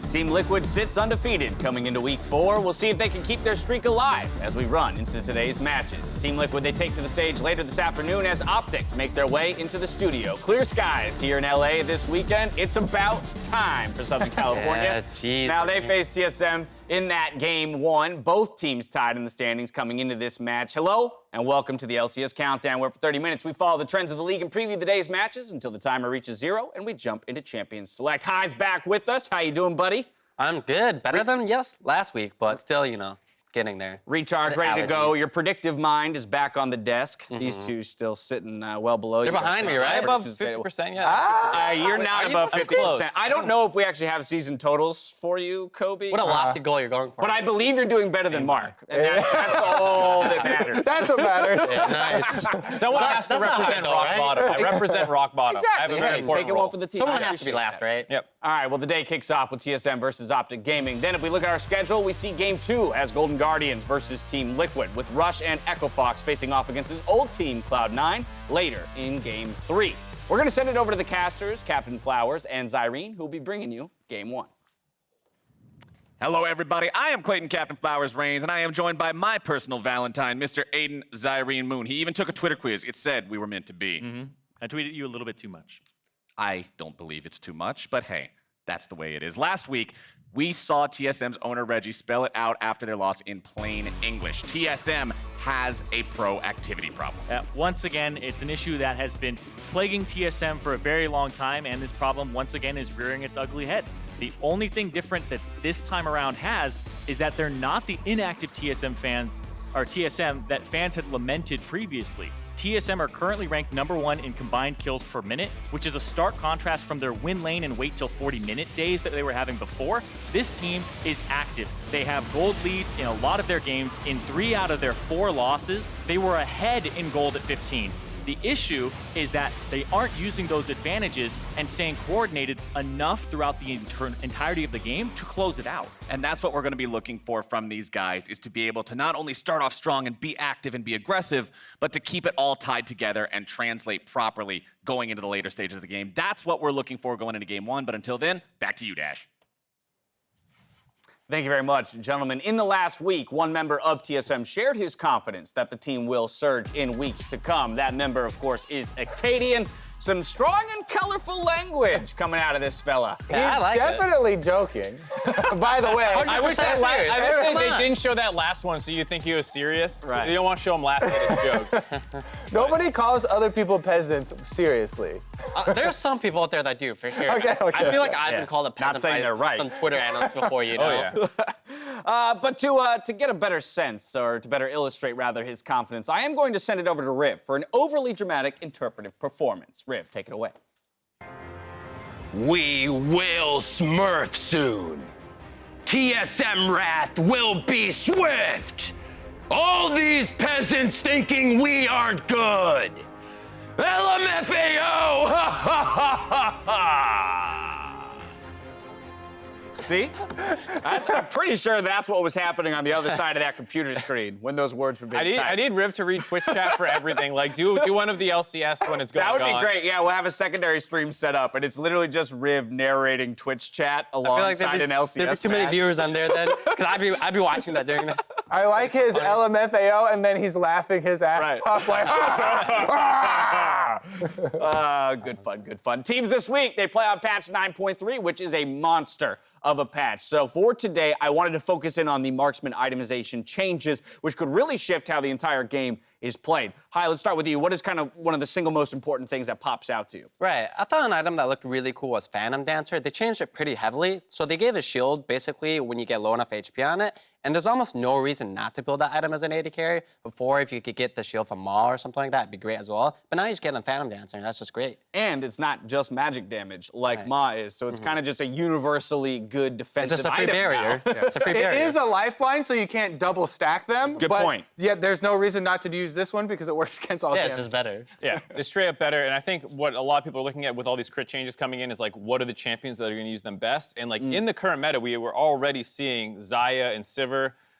Team Liquid sits undefeated coming into Week 4. We'll see if they can keep their streak alive as we run into today's matches. Team Liquid, they take to the stage later this afternoon as Optic make their way into the studio. Clear skies here in LA this weekend. It's about time for Southern California. Now they face TSM in that Game 1. Both teams tied in the standings coming into this match. Hello, and welcome to the LCS Countdown, where for 30 minutes we follow the trends of the league and preview the day's matches until the timer reaches 0, and we jump into Champions Select. High's back with us. How you doing, buddy? I'm good. Better than last week, but still, getting there. Recharge, ready to go. Your predictive mind is back on the desk. These two still sitting well below you. They're behind me, right? Above 50%, yeah. You're not above 50%. close. I don't know if we actually have season totals for you, Kobe. What a lofty goal you're going for. But I believe you're doing better than Mark. And that's all that matters. That's what matters. Yeah, nice. Someone has to represent rock bottom. I represent rock bottom. I have a Exactly. very Hey, important take it role. one for the team. Someone I has to be appreciate last, that. right? Yep. All right, well, the day kicks off with TSM versus Optic Gaming. Then if we look at our schedule, we see Game 2 as Golden Guardians versus Team Liquid, with Rush and Echo Fox facing off against his old team, Cloud9, later in Game 3. We're going to send it over to the casters, Captain Flowers and Zyrene, who will be bringing you Game 1. Hello, everybody. I am Clayton Captain Flowers Reigns, and I am joined by my personal Valentine, Mr. Aiden Zyrene Moon. He even took a Twitter quiz. It said we were meant to be. I tweeted you a little bit too much. I don't believe it's too much, but hey, that's the way it is. Last week, we saw TSM's owner, Reggie, spell it out after their loss in plain English. TSM has a pro activity problem. Once again, it's an issue that has been plaguing TSM for a very long time, and this problem, once again, is rearing its ugly head. The only thing different that this time around has is that they're not the inactive TSM fans, or TSM, that fans had lamented previously. TSM are currently ranked #1 in combined kills per minute, which is a stark contrast from their win lane and wait till 40-minute days that they were having before. This team is active. They have gold leads in a lot of their games. In 3 out of their 4 losses, they were ahead in gold at 15. The issue is that they aren't using those advantages and staying coordinated enough throughout the entirety of the game to close it out. And that's what we're going to be looking for from these guys, is to be able to not only start off strong and be active and be aggressive, but to keep it all tied together and translate properly going into the later stages of the game. That's what we're looking for going into Game 1. But until then, back to you, Dash. Thank you very much, gentlemen. In the last week, one member of TSM shared his confidence that the team will surge in weeks to come. That member, of course, is Acadian. Some strong and colorful language coming out of this fella. Yeah, I like Definitely joking. By the way, I wish serious. they didn't show that last one, so you think he was serious. Right. You don't want to show him laughing at his joke. nobody calls other people peasants seriously. There's some people out there that do, for sure. Okay. I feel like I've Yeah. been called a peasant Not saying by they're right. some Twitter analysts before, you know? Oh, yeah. But to get a better sense, or to better illustrate, rather, his confidence, I am going to send it over to Riv for an overly dramatic interpretive performance. Riv, take it away. We will smurf soon. TSM wrath will be swift. All these peasants thinking we are good. LMFAO! Ha ha ha ha ha! See? I'm pretty sure that's what was happening on the other side of that computer screen when those words were being I typed. need Riv to read Twitch chat for everything. Like, do one of the LCS when it's going That would on. be great. Yeah, we'll have a secondary stream set up, and it's literally just Riv narrating Twitch chat I feel like alongside an LCS there'd be too many match. viewers on there then, because I'd be watching that during this. I like his LMFAO, and then he's laughing his ass Right. off like, Good fun, good fun. Teams this week, they play on patch 9.3, which is a monster of a patch. So for today, I wanted to focus in on the marksman itemization changes, which could really shift how the entire game is played. Hi, let's start with you. What is kind of one of the single most important things that pops out to you? Right. I thought an item that looked really cool was Phantom Dancer. They changed it pretty heavily. So they gave a shield, basically, when you get low enough HP on it. And there's almost no reason not to build that item as an AD carry. Before, if you could get the shield from Maw or something like that, it'd be great as well. But now you just get a Phantom Dancer, and that's just great. And it's not just magic damage like Ma is, so it's kind of just a universally good It's defensive just a free item barrier. now. It's a free it barrier. is a lifeline, so you can't double stack them. Good but point. Yet there's no reason not to use this one because it works against all Yeah, damage. it's just better. Yeah, it's straight up better. And I think what a lot of people are looking at with all these crit changes coming in is like, what are the champions that are going to use them best? And like in the current meta, we were already seeing Xayah and Sivir.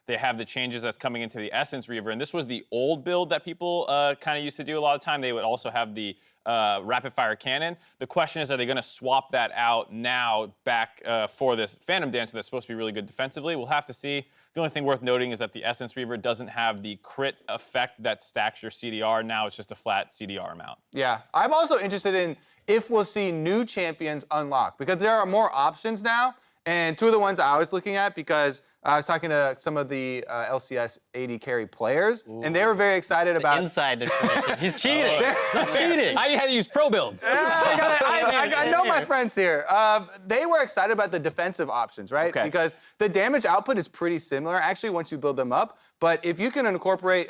They have the changes that's coming into the Essence Reaver, and this was the old build that people kind of used to do a lot of time. They would also have the rapid fire cannon. The question is, are they going to swap that out now back for this Phantom Dancer that's supposed to be really good defensively? We'll have to see. The only thing worth noting is that the Essence Reaver doesn't have the crit effect that stacks your CDR. Now it's just a flat CDR amount. Yeah, I'm also interested in if we'll see new champions unlock, because there are more options now. And two of the ones I was looking at, because I was talking to some of the LCS AD carry players, and they were very excited about... Inside information. He's cheating. He's cheating. I had to use pro builds. I know my friends here. They were excited about the defensive options, right? Okay. Because the damage output is pretty similar, actually, once you build them up. But if you can incorporate,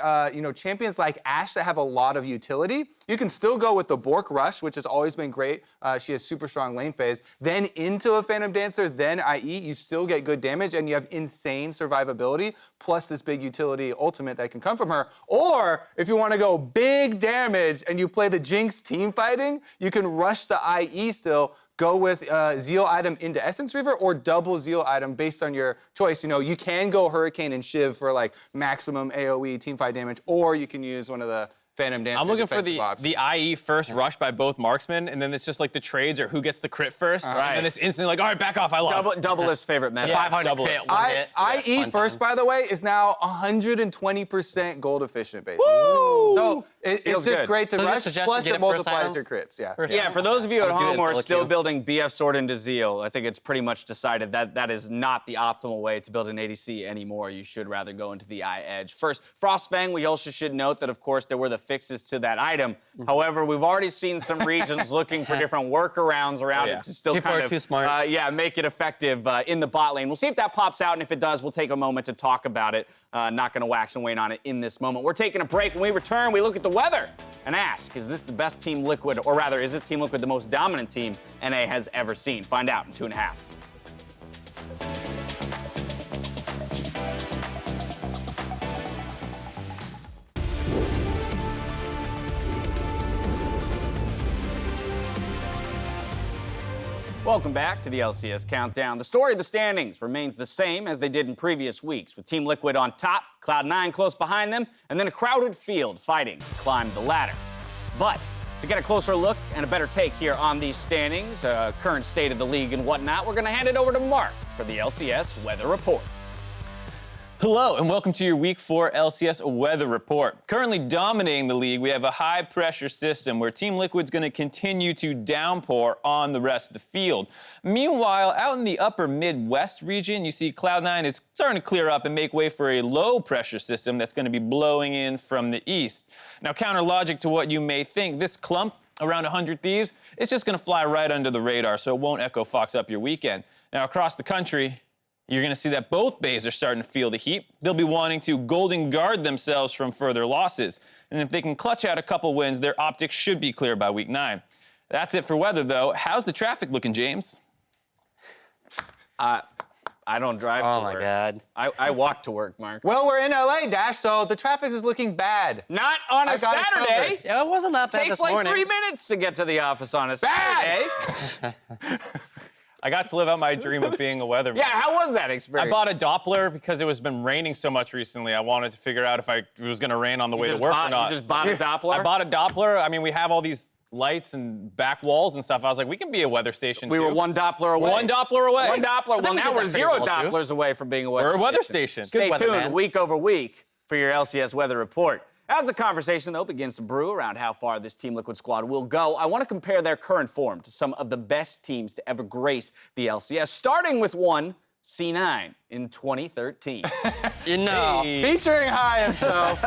champions like Ashe that have a lot of utility, you can still go with the Bork Rush, which has always been great. She has super strong lane phase. Then into a Phantom Dancer, then IE, you still get good damage, and you have insane survivability, plus this big utility ultimate that can come from her. Or if you want to go big damage and you play the Jinx team fighting, you can rush the IE still, go with Zeal item into Essence Reaver, or double Zeal item based on your choice. You can go Hurricane and Shiv for like maximum AoE team fight damage, or you can use one of the Phantom Dancer. I'm looking for the IE first rush by both marksmen, and then it's just like the trades or who gets the crit first. Right. And then it's instantly like, all right, back off, I lost. Double his favorite meta. 500 crit, one hit. IE first, by the way, is now 120% gold efficient, basically. Woo! So it's Feels just good. great to So rush, suggest plus you get it it first multiplies item? your crits. Yeah. Yeah, for those of you at I'm good home who at are solo still queue. building BF Sword into Zeal, I think it's pretty much decided that that is not the optimal way to build an ADC anymore. You should rather go into the eye edge. First, Frostfang, we also should note that, of course, there were the fixes to that item. However, we've already seen some regions looking for different workarounds around it to still People kind are of too smart. make it effective in the bot lane. We'll see if that pops out, and if it does, we'll take a moment to talk about it. Not going to wax and wane on it in this moment. We're taking a break. When we return, we look at the weather and ask, is this the best Team Liquid, or rather, is this Team Liquid the most dominant team NA has ever seen? Find out in 2.5. Welcome back to the LCS Countdown. The story of the standings remains the same as they did in previous weeks, with Team Liquid on top, Cloud9 close behind them, and then a crowded field fighting to climb the ladder. But to get a closer look and a better take here on these standings, current state of the league and whatnot, we're going to hand it over to Mark for the LCS Weather Report. Hello, and welcome to your Week 4 LCS Weather Report. Currently dominating the league, we have a high-pressure system where Team Liquid's going to continue to downpour on the rest of the field. Meanwhile, out in the upper Midwest region, you see Cloud9 is starting to clear up and make way for a low-pressure system that's going to be blowing in from the east. Now, counter logic to what you may think, this clump around 100 Thieves, it's just going to fly right under the radar, so it won't Echo Fox up your weekend. Now, across the country, you're going to see that both bays are starting to feel the heat. They'll be wanting to golden guard themselves from further losses. And if they can clutch out a couple wins, their optics should be clear by Week 9. That's it for weather, though. How's the traffic looking, James? I don't drive to work. Oh, my God. I walk to work, Mark. Well, we're in LA, Dash, so the traffic is looking bad. Not on a I got it Saturday. covered. Yeah, it wasn't that bad Takes this like morning. 3 minutes to get to the office on a Saturday. I got to live out my dream of being a weatherman. Yeah, how was that I experience? bought a Doppler because it was been raining so much recently. I wanted to figure out if it was going to rain on the way to work or not. You just bought a Doppler? I bought a Doppler. I mean, we have all these lights and back walls and stuff. I was like, we can be a weather station, We too. were one Doppler away. One Doppler away. One Doppler. Well, we now did we're that pretty 0 well, too. Dopplers away from being a weather We're a station. weather station. Stay weather, tuned man. week over week for your LCS Weather Report. As the conversation, though, begins to brew around how far this Team Liquid squad will go, I want to compare their current form to some of the best teams to ever grace the LCS, starting with one, C9, in 2013. You know, Featuring High himself.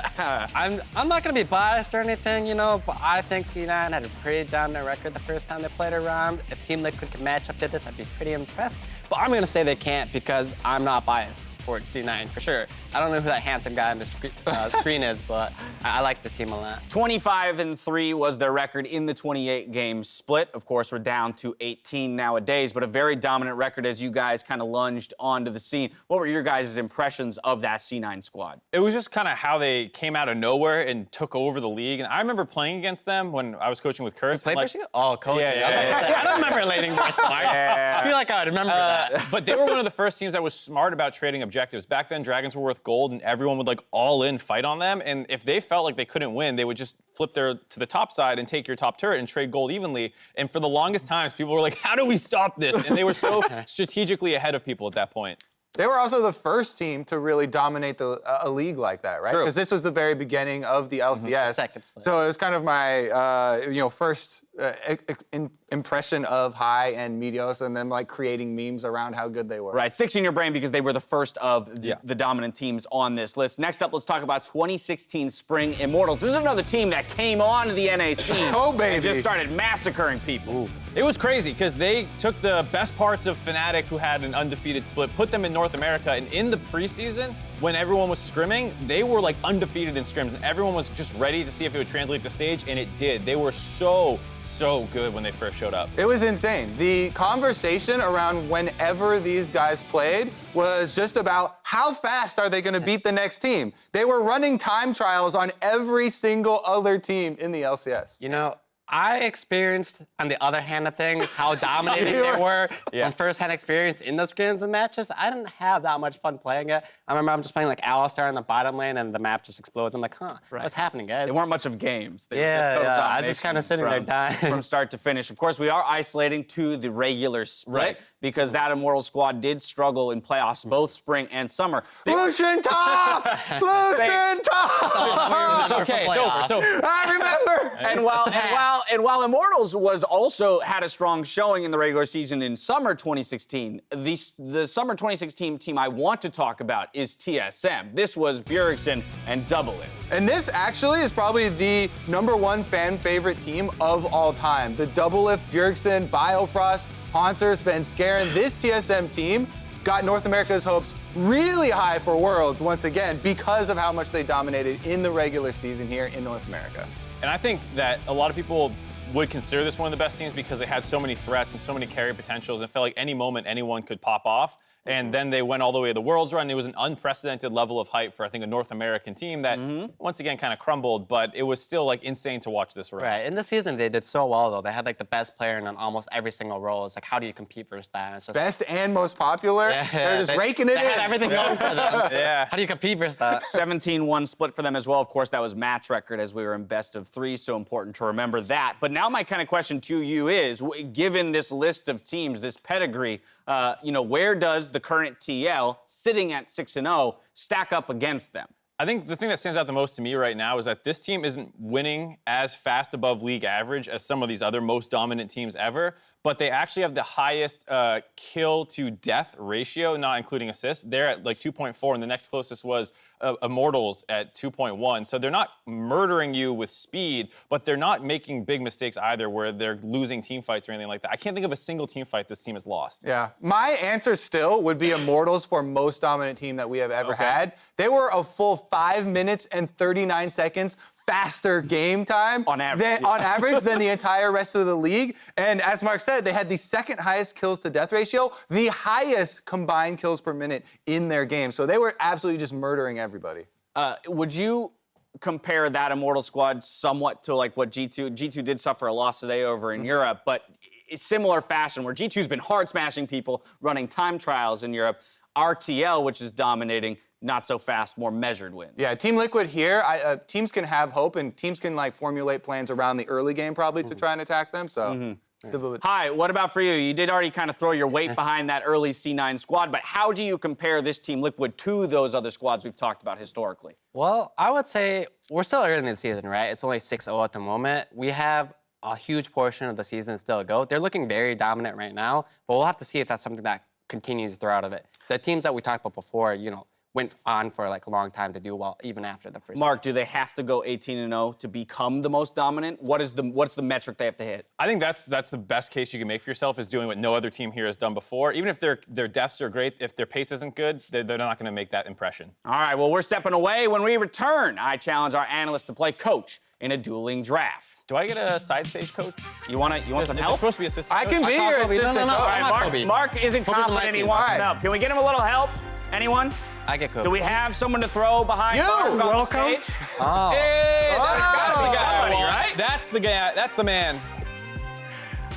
I'm not going to be biased or anything, but I think C9 had a pretty dominant record the first time they played around. If Team Liquid could match up to this, I'd be pretty impressed. But I'm going to say they can't because I'm not biased towards C9 for sure. I don't know who that handsome guy on the screen is, but I like this team a lot. 25-3 was their record in the 28-game split. Of course, we're down to 18 nowadays, but a very dominant record as you guys kind of lunged onto the scene. What were your guys' impressions of that C9 squad? It was just kind of how they came out of nowhere and took over the league. And I remember playing against them when I was coaching with Curse. Play like, Oh, coaching. I don't remember leading this far. I feel like I would remember that. But they were one of the first teams that was smart about trading objectives objectives. Back then, dragons were worth gold, and everyone would like all in fight on them. And if they felt like they couldn't win, they would just flip to the top side and take your top turret and trade gold evenly. And for the longest times, people were like, how do we stop this? And they were so strategically ahead of people at that point. They were also the first team to really dominate a league like that, right? Because this was the very beginning of the LCS. Second split. So it was kind of my, first impression of High and Meteos, and then like creating memes around how good they were. Right, sticks in your brain because they were the first of the dominant teams on this list. Next up, let's talk about 2016 Spring Immortals. This is another team that came on to the NA scene and just started massacring people. Ooh. It was crazy because they took the best parts of Fnatic, who had an undefeated split, put them in North America, and in the preseason, when everyone was scrimming, they were like undefeated in scrims, and everyone was just ready to see if it would translate to stage, and it did. They were so good when they first showed up. It was insane. The conversation around whenever these guys played was just about how fast are they going to beat the next team. They were running time trials on every single other team in the LCS. You know, I experienced, on the other hand of things, how dominating they were from first-hand experience in those games and matches. I didn't have that much fun playing it. I remember I'm just playing like Alistar in the bottom lane, and the map just explodes. I'm like, what's happening, guys? They weren't much of games. They were just Yeah, total I was just kind of sitting there dying. from start to finish. Of course, we are isolating to the regular split because that Immortal squad did struggle in playoffs, both spring and summer. Lucian top! Lucian top! It's okay, it's over. I remember! And while Immortals was also had a strong showing in the regular season in summer 2016, the summer 2016 team I want to talk about is TSM. This was Bjergsen and Doublelift. And this actually is probably the #1 fan favorite team of all time. The Doublelift, Bjergsen, Biofrost, Haunter, Svenskeren. This TSM team got North America's hopes really high for Worlds once again because of how much they dominated in the regular season here in North America. And I think that a lot of people would consider this one of the best teams because they had so many threats and so many carry potentials and felt like any moment anyone could pop off. And then they went all the way to the Worlds run. It was an unprecedented level of hype for, I think, a North American team that, once again, kind of crumbled, but it was still, like, insane to watch this run. Right, in the season, they did so well, though. They had, like, the best player in almost every single role. It's like, how do you compete versus that? It's just, Best and most popular. They're just raking it in. They had everything going for them. Yeah. How do you compete versus that? 17-1 split for them as well. Of course, that was match record as we were in best of 3, so important to remember that. But now my kind of question to you is, given this list of teams, this pedigree, where does the current TL, sitting at 6-0, stack up against them? I think the thing that stands out the most to me right now is that this team isn't winning as fast above league average as some of these other most dominant teams ever, but they actually have the highest kill to death ratio, not including assists. They're at like 2.4, and the next closest was Immortals at 2.1. So they're not murdering you with speed, but they're not making big mistakes either where they're losing team fights or anything like that. I can't think of a single team fight this team has lost. Yeah. My answer still would be Immortals for most dominant team that we have ever had. They were a full 5 minutes and 39 seconds faster game time on average than the entire rest of the league. And as Mark said, they had the second highest kills to death ratio, the highest combined kills per minute in their game. So they were absolutely just murdering everybody. Would you compare that Immortal squad somewhat to like what G2 did suffer a loss today over in Europe, but similar fashion where G2's been hard smashing people, running time trials in Europe. RTL, which is dominating, not so fast, more measured wins. Yeah, Team Liquid here, teams can have hope and teams can like formulate plans around the early game probably to try and attack them. So. Hi, what about for you? You did already kind of throw your weight behind that early C9 squad, but how do you compare this Team Liquid to those other squads we've talked about historically? Well, I would say we're still early in the season, right? It's only 6-0 at the moment. We have a huge portion of the season still to go. They're looking very dominant right now, but we'll have to see if that's something that continues throughout of it. The teams that we talked about before, went on for like a long time to do well, even after the first. Mark, do they have to go 18-0 to become the most dominant? What's the metric they have to hit? I think that's the best case you can make for yourself is doing what no other team here has done before. Even if their deaths are great, if their pace isn't good, they're not going to make that impression. All right, well, we're stepping away. When we return, I challenge our analysts to play coach in a dueling draft. Do I get a side stage coach? You want some help? Supposed to be assistant I coach. can be your assistant. No. All right, Mark isn't confident he wants some help. Can we get him a little help? Anyone? I get coached. Do we have someone to throw behind Mark on the stage? Hey, that's the guy, somebody, right? That's the guy. That's the man.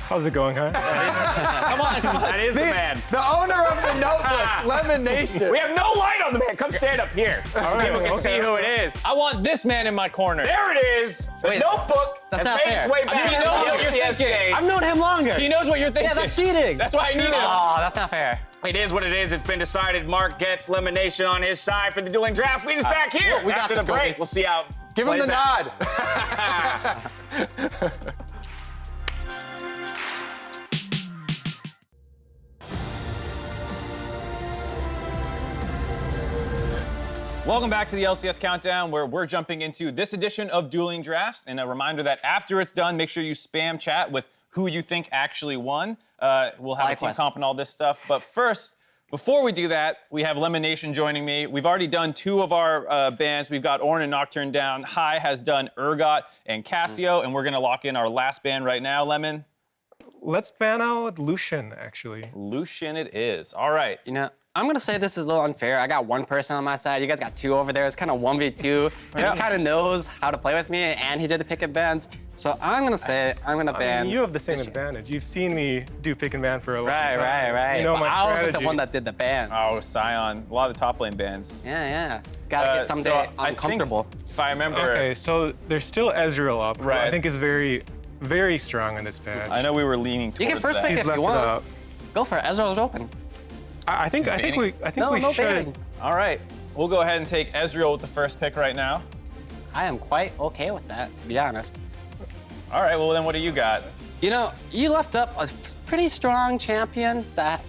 How's it going, huh? Come on. That is the man. The owner of the notebook, Elimination. We have no light on the man. Come stand up here. right, People can see who it is. I want this man in my corner. There it is. The Wait, notebook that's has not made its fair. way back. You know what to you're the LCS thinking. stage. I've known him longer. He knows what you're thinking. Yeah, that's cheating. That's why I need him. Oh, that's not fair. It is what it is. It's been decided. Mark gets elimination on his side for the dueling drafts. Meet us back here we got after this, the break. Goldie. We'll see how. Give him the nod. Welcome back to the LCS Countdown, where we're jumping into this edition of Dueling Drafts. And a reminder that after it's done, make sure you spam chat with who you think actually won. We'll have a team Likewise. comp and all this stuff. But first, before we do that, we have Elimination joining me. We've already done 2 of our bands. We've got Ornn and Nocturne down. High has done Urgot and Casio, and we're gonna lock in our last band right now, Lemon. Let's ban out Lucian, actually. Lucian it is. All right. You know, I'm gonna say this is a little unfair. I got 1 person on my side. You guys got 2 over there. It's kind of 1v2. And he kind of knows how to play with me, and he did the pick and bans. So I'm gonna say I'm gonna ban. I mean, you have the same advantage. You've seen me do pick and ban for a long time. Right. You know But my I was strategy. the one that did the bans. Oh, Scion. A lot of the top lane bands. Yeah. Gotta get someday so I uncomfortable. think, if I remember, Okay, so there's still Ezreal up, who Right. I think is very, very strong in this patch. I know we were leaning towards You can first that. pick He's if left you it want. up. Go for it. Ezreal's open. I think we No should. banning. All right. We'll go ahead and take Ezreal with the first pick right now. I am quite okay with that, to be honest. All right, well then what do you got? You know, you left up a pretty strong champion that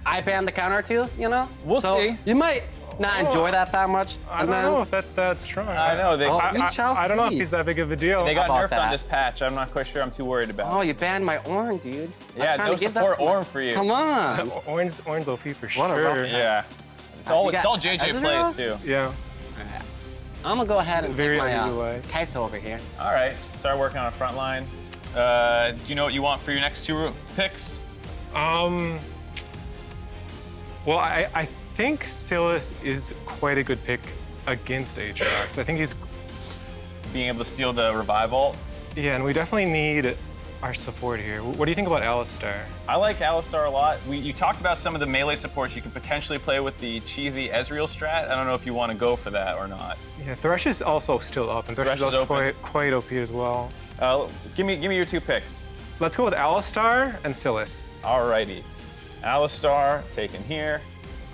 I banned the counter to, you know? We'll So see. You might not enjoy that much. I don't know if that's that strong. I know, they, We shall I don't know if see. he's that big of a deal. they got How nerfed about on that? this patch. I'm not quite sure I'm too worried about. Oh, you banned my Ornn, dude. I was Yeah, Oh, trying no to give that support to my- Ornn for you. Come on. Orange OP for What a rough sure. patch. Yeah. It's all You it's got all JJ Ezreal? plays too. Yeah. I'm gonna go ahead and Very pick my unutilized. Kai'Sa over here. All right, start working on a front line. Do you know what you want for your next 2 picks? Well, I think Silas is quite a good pick against Aatrox. I think he's, Being able to steal the revival. yeah, and we definitely need our support here. What do you think about Alistar? I like Alistar a lot. You talked about some of the melee supports you can potentially play with the cheesy Ezreal strat. I don't know if you want to go for that or not. Yeah, Thresh is also still up, and Thresh Thresh is is also open. quite OP as well. Give me your 2 picks. Let's go with Alistar and Silas. Alrighty. Alistar taken here.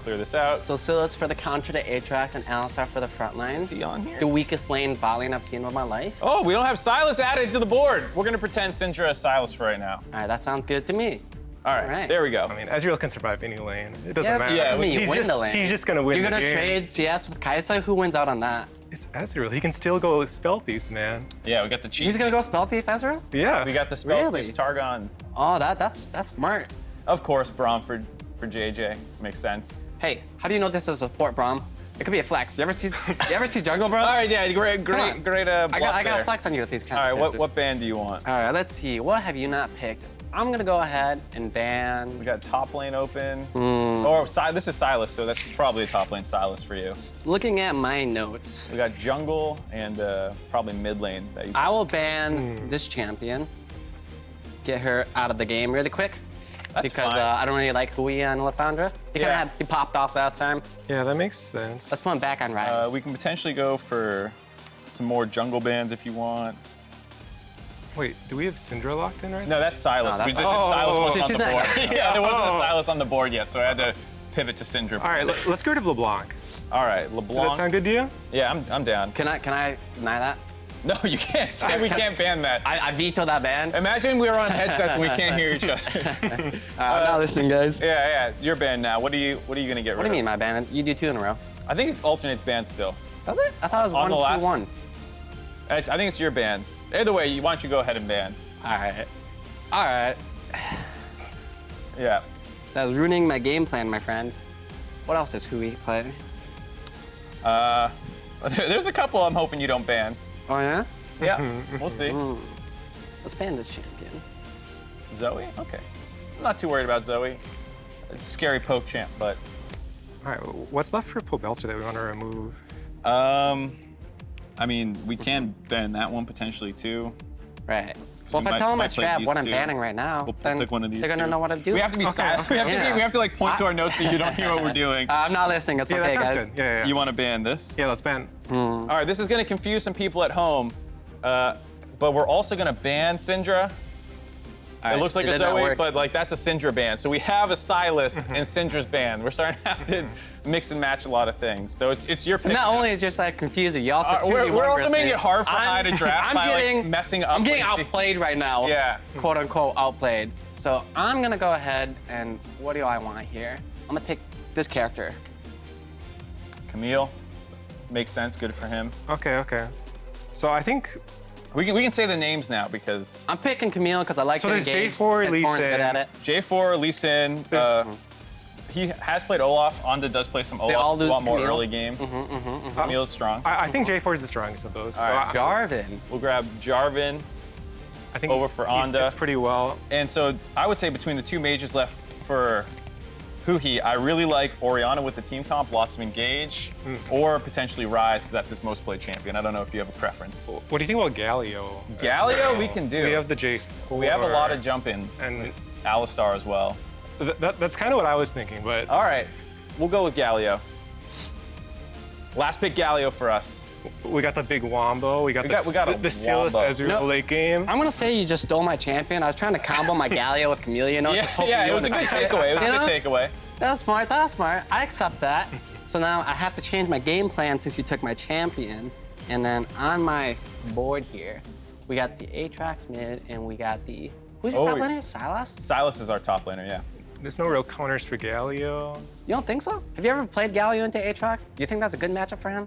Clear this out. So Silas for the counter to Aatrox and Alistar for the front line. Is he on here? The weakest lane bot lane I've seen in my life. Oh, we don't have Silas added to the board. We're gonna pretend Syndra is Silas for right now. All right, that sounds good to me. All right, All right. there we go. I mean, Ezreal can survive any lane. It doesn't Yeah, matter. yeah, I mean, you he's win just, the lane. He's just gonna win You're the gonna game. trade CS with Kai'Sa? Who wins out on that? It's Ezreal. He can still go spell thieves, man. Yeah, we got the cheese. He's gonna go spell thief Ezreal? Yeah. We got the spell Really? thief Targon. Oh, that's smart. Of course, Braum for JJ. Makes sense. Hey, how do you know this is a support, Braum? It could be a flex. You ever see Jungle, bro? All right, yeah, great on. bluff I got there. a flex on you with these kind All right, of what characters. band do you want? All right, let's see. What have you not picked? I'm gonna go ahead and ban. We got top lane open. Hmm. Or this is Silas, so that's probably a top lane Silas for you. Looking at my notes, We got jungle and probably mid lane. That you I will ban this champion. Get her out of the game really quick. That's because fine. I don't really like Hui and Lissandra. Yeah. He popped off last time. Yeah, that makes sense. Let's run back on Rise. we can potentially go for some more jungle bands if you want. Wait, do we have Syndra locked in right now? No, that's Silas. No, that's- Silas wasn't she's on the not- board. Yeah, there wasn't a Silas on the board yet, so I had to pivot to Syndra. All right, let's go to LeBlanc. All right, Does LeBlanc. that sound good to you? Yeah, I'm down. Can I deny that? No, you can't. We can't ban that. I veto that ban. Imagine we were on headsets and we can't hear each other. I'm not listening, guys. Yeah, you're banned now. What are you gonna get rid of? What do you mean my ban? You do 2 in a row. I think it alternates bans still. Does it? I thought it was On the 1, 2, last- 1. I think it's your ban. Either way, why don't you go ahead and ban? All right. All right. Yeah. That was ruining my game plan, my friend. What else does Hui play? There's a couple I'm hoping you don't ban. Oh, yeah? Yeah, we'll see. Let's ban this champion. Zoe? Okay. I'm not too worried about Zoe. It's a scary poke champ, but All right, what's left for Pobelter that we want to remove? I mean, we can ban that one potentially too. Right. Well, if I tell them my play strat, these what I'm two. banning right now, We'll then pick one of these they're gonna two. know what I'm doing. We have to be silent. okay. Yeah. We have to like point to our notes so you don't hear what we're doing. I'm not listening. It's Yeah, okay, that sounds guys. good. Yeah. You want to ban this? Yeah, let's ban. All right, this is going to confuse some people at home, but we're also going to ban Syndra. It looks like It a did not Zoe, work. but like that's a Syndra ban. So we have a Silas and Syndra's ban. We're starting to have to mix and match a lot of things. So it's your pick. Not now. only is your side confusing, you also We're also making it hard for High to draft by like messing up. I'm getting what he- outplayed right now. Yeah. Quote unquote outplayed. So I'm gonna go ahead and what do I want here? I'm gonna take this character. Camille, makes sense. Good for him. Okay. So I think We can say the names now because I'm picking Camille because I like So to there's engage. J4, and Lee Torrent's good Sin. at it. J4, Lee Sin, he has played Olaf. Onda does play some Olaf. all A lose lot more Camille. early game. Camille's strong. I think J4 is the strongest of those. So right. Jarvan. We'll grab Jarvan. I think over for he Onda. fits pretty well. And so I would say between the two mages left for Huhi, I really like Orianna with the team comp, lots of engage, or potentially Ryze, because that's his most played champion. I don't know if you have a preference. What do you think about Galio? Galio, we can do. We have the J4. We have a lot of jump in. And Alistar as well. that's kind of what I was thinking, but All right, we'll go with Galio. Last pick Galio for us. we got the big Wombo. We got a the Silas Wombo. Ezreal No. late game. I'm gonna say you just stole my champion. I was trying to combo my Galio with Camille, you know? just hoping Yeah, you it was a wouldn't good pick it. takeaway. It was a You know? good takeaway. That's smart, that's smart. I accept that. So now I have to change my game plan since you took my champion. And then on my board here, we got the Aatrox mid and we got the, who's your top laner? Silas? Silas is our top laner, yeah. There's no real counters for Galio. You don't think so? Have you ever played Galio into Aatrox? Do you think that's a good matchup for him?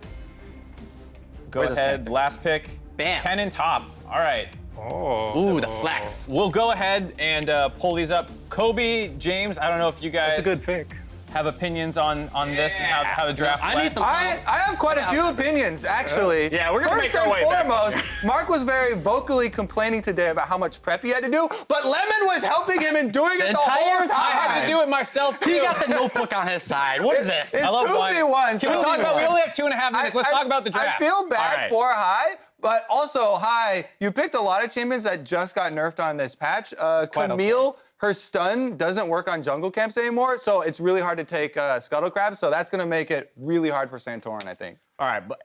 Go Where's this ahead, character? last pick. Bam. Ken and top. All right. Oh. Ooh, the flex. We'll go ahead and pull these up. Kobe, James, I don't know if you guys That's a good pick. have opinions on this and how the draft I went. need some- I have quite a few opinions, actually. Yeah, we're gonna First make our way and back. foremost, Mark was very vocally complaining today about how much prep he had to do, but Lemon was helping him and doing it the whole entire time. I had to do it myself too. He got the notebook on his side. What is this? It's I love 2v1. Can we talk about? We only have 2.5 minutes. Let's talk about the draft. I feel bad All right. for High, but also High, you picked a lot of champions that just got nerfed on this patch. Camille, her stun doesn't work on jungle camps anymore, so it's really hard to take Scuttle Crab, so that's gonna make it really hard for Santorin, I think. All right, but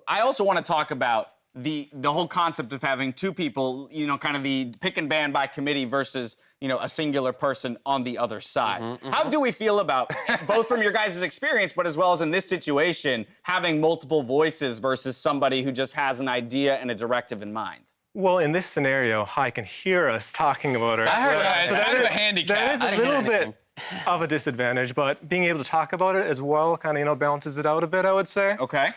I also want to talk about the whole concept of having two people, you know, kind of the pick and ban by committee versus, you know, a singular person on the other side. How do we feel about, both from your guys' experience, but as well as in this situation, having multiple voices versus somebody who just has an idea and a directive in mind? Well, in this scenario, High can hear us talking about her. I heard that. It's kind of a handicap. That is I a didn't hear little bit anything. of a disadvantage, but being able to talk about it as well kind of, balances it out a bit, I would say. Okay.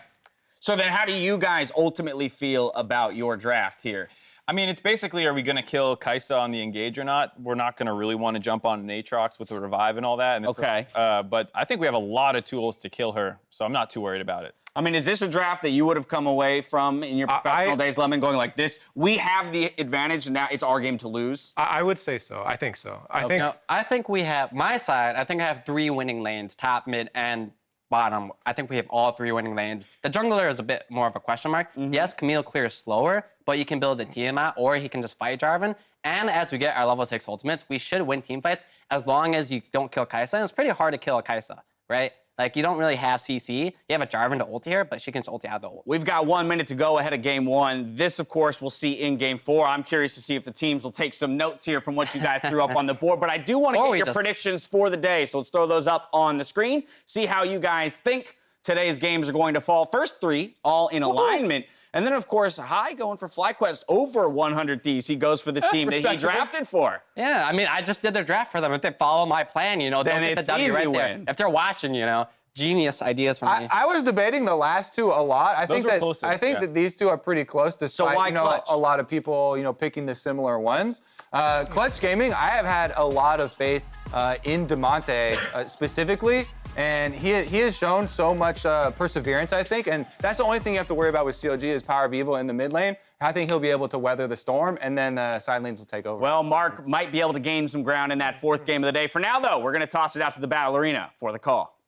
So then how do you guys ultimately feel about your draft here? I mean, it's basically, are we going to kill Kaisa on the engage or not? We're not going to really want to jump on an Aatrox with the revive and all that. And Okay. But I think we have a lot of tools to kill her, so I'm not too worried about it. I mean, is this a draft that you would have come away from in your professional days, Lemon, going like this? We have the advantage, and now it's our game to lose. I would say so. I think so. I think No, I think we have, my side, I think I have 3 winning lanes, top, mid, and bottom. I think we have all 3 winning lanes. The jungler is a bit more of a question mark. Yes, Camille clears slower, but you can build the Tiamat, or he can just fight Jarvan. And as we get our level 6 ultimates, we should win team fights as long as you don't kill Kaisa. And it's pretty hard to kill a Kaisa, right? Like, you don't really have CC. You have a Jarvan to ulti here, but she can just ulti out the ult. We've got 1 minute to go ahead of game 1. This, of course, we'll see in game 4. I'm curious to see if the teams will take some notes here from what you guys threw up on the board. But I do want to Or get we your just- predictions for the day. So let's throw those up on the screen. See how you guys think today's games are going to fall. First 3, all in alignment. And then, of course, High going for FlyQuest over 100 Thieves. He goes for the team that he respectable. drafted for. Yeah, I mean, I just did their draft for them. If they follow my plan, they'll Then get the it's W easy right win. there. If they're watching, genius ideas from me. I was debating the last 2 a lot. I think were that closest, I think yeah. that these 2 are pretty close, despite why Clutch? a lot of people picking the similar ones. Clutch Gaming, I have had a lot of faith in Demonte specifically. And he has shown so much perseverance, I think, and that's the only thing you have to worry about with CLG is Power of Evil in the mid lane. I think he'll be able to weather the storm, and then side lanes will take over. Well, Mark might be able to gain some ground in that 4th game of the day. For now, though, we're going to toss it out to the battle arena for the call.